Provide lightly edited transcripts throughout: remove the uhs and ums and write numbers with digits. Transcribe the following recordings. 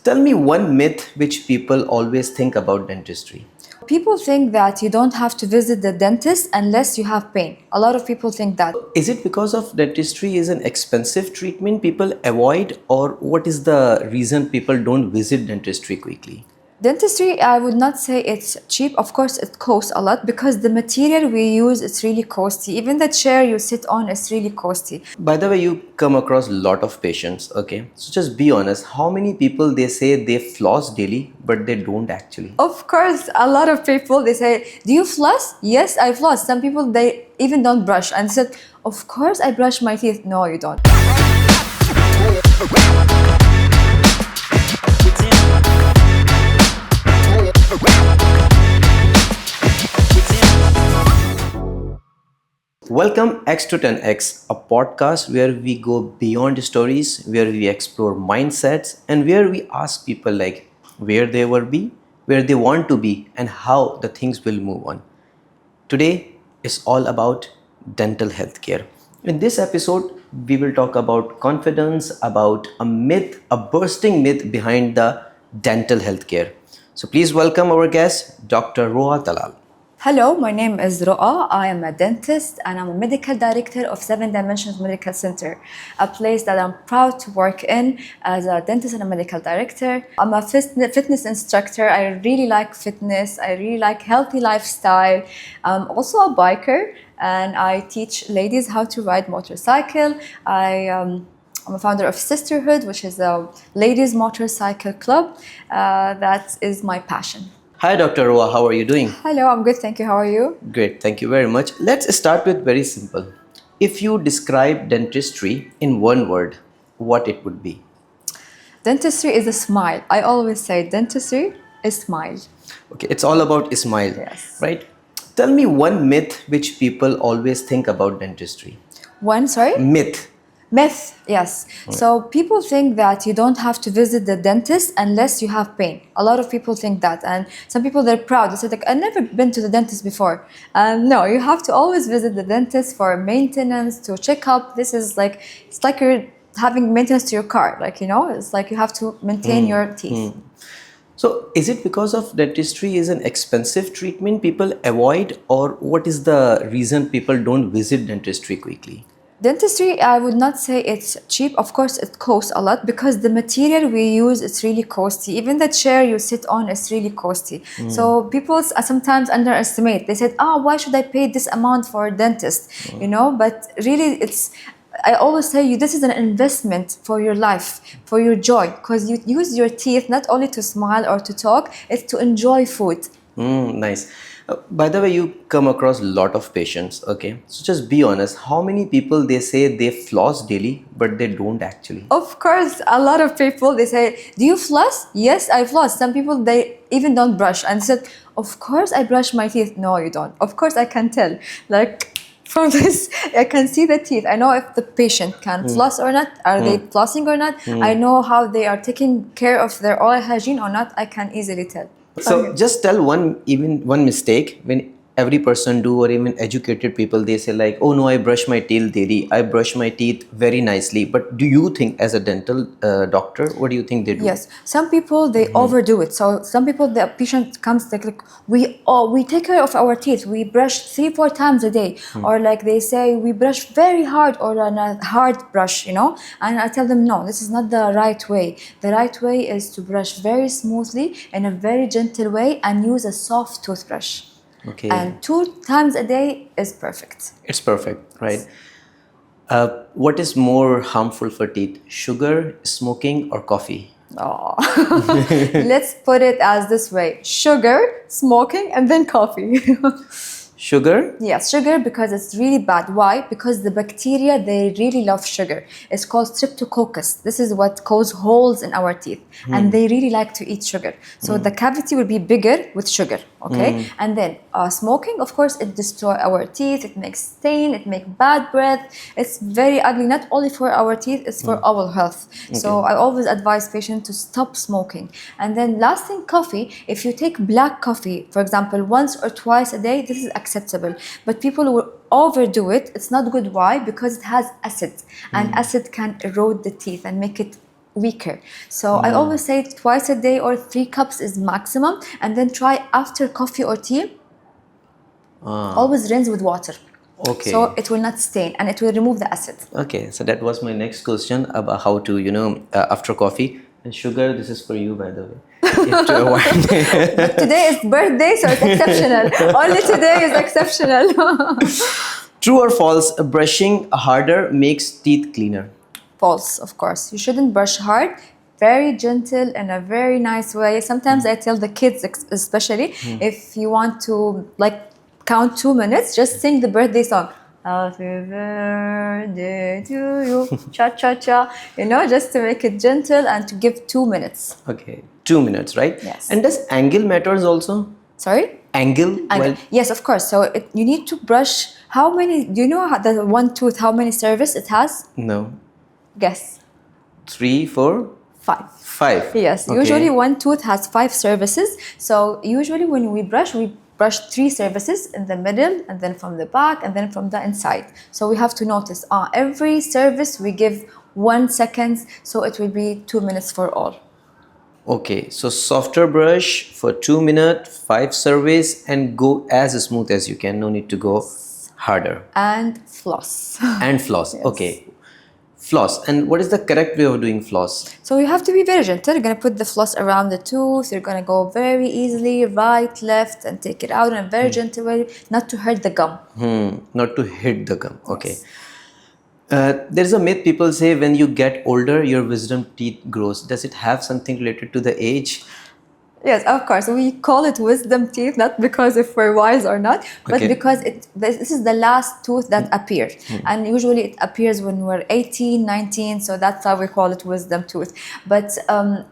Tell me one myth which people always think about dentistry. People think that you don't have to visit the dentist unless you have pain. A lot of people think that. Is it because of dentistry is an expensive treatment people avoid, or what is the reason people don't visit dentistry quickly? Dentistry, I would not say it's cheap. Of course, it costs a lot because the material we use is really costly. Even the chair you sit on is really costly. By the way, you come across a lot of patients, okay? So just be honest, how many people they say they floss daily, but they don't actually? Of course, a lot of people, they say, do you floss? Yes, I floss. Some people, they even don't brush. And said, of course I brush my teeth. No, you don't. Welcome X to 10X, a podcast where we go beyond stories, where we explore mindsets, and where we ask people like where they will be, where they want to be, and how the things will move on. Today is all about dental healthcare. In this episode, we will talk about confidence, about a myth, a bursting myth behind the dental healthcare. So please welcome our guest, Dr. Roa Talaal. Hello, my name is Roa. I am a dentist and I'm a medical director of 7 Dimensions Medical Center, a place that I'm proud to work in as a dentist and a medical director. I'm a fitness instructor. I really like fitness. I really like healthy lifestyle. I'm also a biker and I teach ladies how to ride motorcycle. I'm a founder of Sisterhood, which is a ladies motorcycle club. That is my passion. Hi, Dr. Roa, how are you doing? Hello, I'm good, thank you. How are you? Great, thank you very much. Let's start with very simple. If you describe dentistry in one word, what it would be? Dentistry is a smile. I always say dentistry is smile. Okay, it's all about smile, Yes. right? Tell me one myth which people always think about dentistry. One, sorry? Myth. Myth, yes. So people think that you don't have to visit the dentist unless you have pain. A lot of people think that, and some people, they're proud. They say like, I've never been to the dentist before. No, you have to always visit the dentist for maintenance, to check up. This is like, it's like you're having maintenance to your car. Like, it's like you have to maintain your teeth. So is it because of dentistry is an expensive treatment people avoid, or what is the reason people don't visit dentistry quickly? Dentistry, I would not say it's cheap. Of course, it costs a lot because the material we use is really costly. Even the chair you sit on is really costly. So people sometimes underestimate. They said, why should I pay this amount for a dentist? But really I always say this is an investment for your life, for your joy, because you use your teeth not only to smile or to talk, it's to enjoy food. Nice. By the way, you come across a lot of patients, okay? So just be honest, how many people they say they floss daily, but they don't actually? Of course, a lot of people, they say, do you floss? Yes, I floss. Some people, they even don't brush and said, of course I brush my teeth. No, you don't. Of course I can tell. Like from this, I can see the teeth. I know if the patient can floss or not. Are they flossing or not? I know how they are taking care of their oral hygiene or not. I can easily tell. So just tell one mistake when every person do, or even educated people, they say like, oh no, I brush my teeth daily. I brush my teeth very nicely. But do you think as a dental doctor, what do you think they do? Yes, some people, they overdo it. So some people, the patient comes like we take care of our teeth. We brush 3-4 times a day, or like they say we brush very hard or on a hard brush, And I tell them no, this is not the right way. The right way is to brush very smoothly in a very gentle way and use a soft toothbrush. Okay. And 2 times a day is perfect. It's perfect, right? What is more harmful for teeth? Sugar, smoking, or coffee? Oh. Let's put it as this way: sugar, smoking, and then coffee. Sugar? Yes, sugar, because it's really bad. Why? Because the bacteria, they really love sugar. It's called streptococcus. This is what causes holes in our teeth. And they really like to eat sugar. So the cavity will be bigger with sugar, okay? And then smoking, of course, it destroys our teeth. It makes stain. It makes bad breath. It's very ugly, not only for our teeth, it's for our health. Okay. So I always advise patients to stop smoking. And then last thing, coffee. If you take black coffee, for example, once or twice a day, this is acceptable. But people will overdo it. It's not good. Why? Because it has acid, and acid can erode the teeth and make it weaker. So I always say twice a day or 3 cups is maximum, and then try after coffee or tea, always rinse with water. Okay. So it will not stain and it will remove the acid. Okay, so that was my next question about how to, after coffee. And sugar, this is for you, by the way. If to avoid Today is birthday, so it's exceptional. Only today is exceptional. True or false, brushing harder makes teeth cleaner? False, of course. You shouldn't brush hard. Very gentle in a very nice way. Sometimes I tell the kids, especially, if you want to like count 2 minutes, just sing the birthday song. Happy birthday to you, cha cha cha. Just to make it gentle and to give 2 minutes. Okay, 2 minutes, right? Yes. And does angle matters also? Sorry? Angle? Yes, of course. So you need to brush. How many? Do you know the one tooth? How many service it has? No. Guess. 3, 4, 5. 5. Yes. Okay. Usually one tooth has 5 services. So usually when we brush 3 services in the middle, and then from the back, and then from the inside. So we have to notice every service we give 1 second, so it will be 2 minutes for all. Okay, so softer brush for 2 minutes, 5 service, and go as smooth as you can. No need to go harder. And floss. And floss. Yes. Okay. Floss. And what is the correct way of doing floss? So you have to be very gentle. You're going to put the floss around the tooth. You're going to go very easily, right, left, and take it out in a very gentle way, not to hurt the gum. Not to hit the gum. Okay. There's a myth people say when you get older, your wisdom teeth grows. Does it have something related to the age? Yes, of course. We call it wisdom teeth, not because if we're wise or not, but Okay. because this is the last tooth that appears. And usually it appears when we're 18, 19, so that's why we call it wisdom tooth. But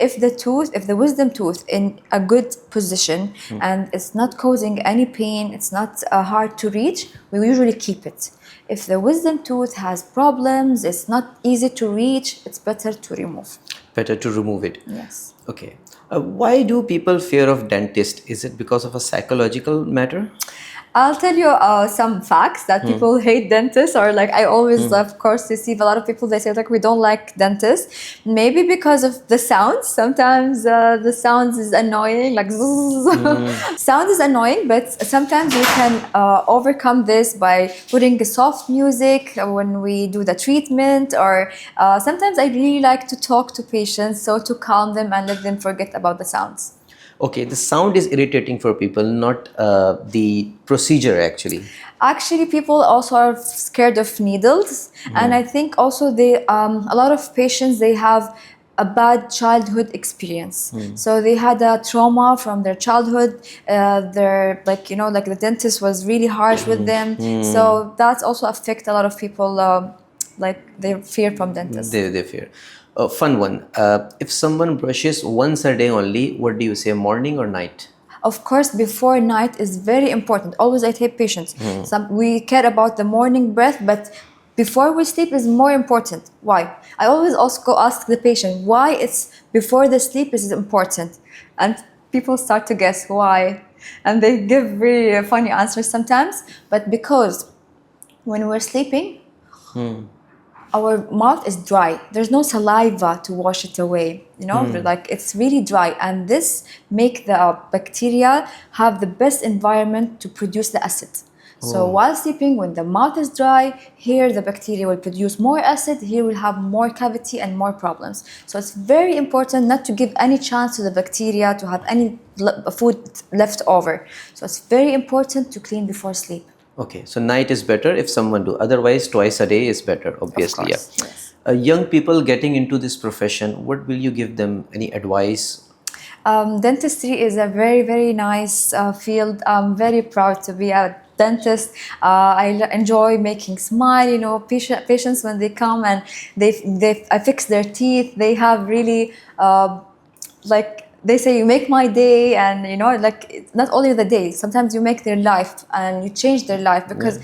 if the wisdom tooth in a good position and it's not causing any pain, it's not hard to reach, we usually keep it. If the wisdom tooth has problems, it's not easy to reach, it's better to remove. Better to remove it. Yes. Okay. Why do people fear of dentist? Is it because of a psychological matter? I'll tell you some facts that people hate dentists, or like I always, of course, receive a lot of people, they say like we don't like dentists. Maybe because of the sounds. Sometimes the sounds is annoying, like sound is annoying, but sometimes we can overcome this by putting soft music when we do the treatment, or sometimes I really like to talk to patients, so to calm them and let them forget about the sounds. Okay, the sound is irritating for people, not the procedure actually. Actually, people also are scared of needles, and I think also a lot of patients, they have a bad childhood experience. So they had a trauma from their childhood. They're like the dentist was really harsh with them. So that's also affect a lot of people. Like they fear from dentists. They fear. A fun one. If someone brushes once a day only, what do you say, morning or night? Of course, before night is very important. Always I tell patients, we care about the morning breath, but before we sleep is more important. Why? I always also ask the patient why it's before the sleep is important. And people start to guess why. And they give really funny answers sometimes. But because when we're sleeping, our mouth is dry. There's no saliva to wash it away. Like it's really dry, and this make the bacteria have the best environment to produce the acid. So while sleeping, when the mouth is dry, here the bacteria will produce more acid. Here we'll have more cavity and more problems. So it's very important not to give any chance to the bacteria to have any food left over. So it's very important to clean before sleep. Okay, so night is better if someone do. Otherwise, twice a day is better, obviously. Of course, yes. Young people getting into this profession, what will you give them? Any advice? Dentistry is a very, very nice field. I'm very proud to be a dentist. I enjoy making smile. Patients when they come and I fix their teeth, they have really they say you make my day, and like not only the day, sometimes you make their life and you change their life, because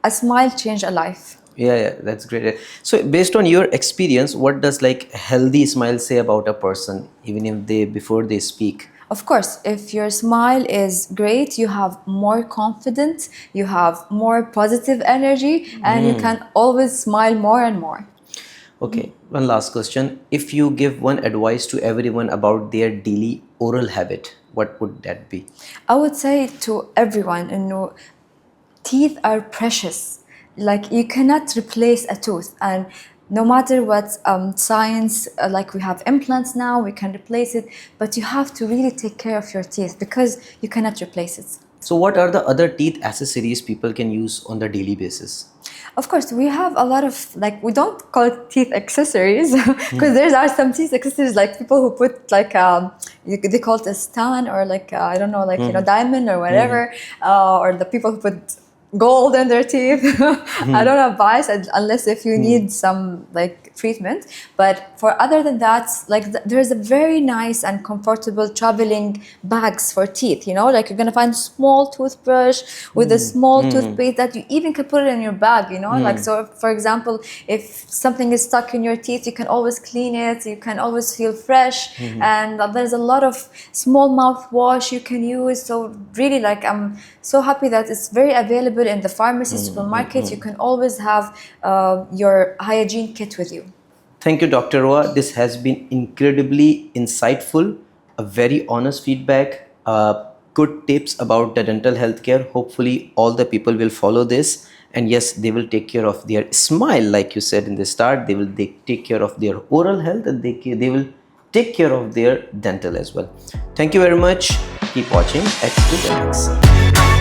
a smile change a life. Yeah, that's great. So based on your experience, what does like healthy smile say about a person, even if before they speak? Of course, if your smile is great, you have more confidence, you have more positive energy, and you can always smile more and more. Okay, One last question. If you give one advice to everyone about their daily oral habit, what would that be? I would say to everyone, teeth are precious. Like you cannot replace a tooth, and no matter what science, like we have implants now, we can replace it, but you have to really take care of your teeth because you cannot replace it. So, what are the other teeth accessories people can use on the daily basis? Of course, we have a lot of, like, we don't call it teeth accessories because there are some teeth accessories like people who put like they call it a stan or like I don't know, like diamond or whatever, or the people who put gold in their teeth. I don't advise unless if you need some like treatment. But for other than that, like there's a very nice and comfortable traveling bags for teeth. Like you're gonna find a small toothbrush with a small toothpaste that you even can put it in your bag. Like so. For example, if something is stuck in your teeth, you can always clean it. You can always feel fresh, and there's a lot of small mouthwash you can use. So really, like I'm so happy that it's very available in the pharmacy, supermarkets. You can always have your hygiene kit with you. Thank you, Dr. Roa. This has been incredibly insightful, a very honest feedback, good tips about the dental healthcare. Hopefully, all the people will follow this. And yes, they will take care of their smile, like you said in the start. They take care of their oral health, and they will take care of their dental as well. Thank you very much. Keep watching X to the X.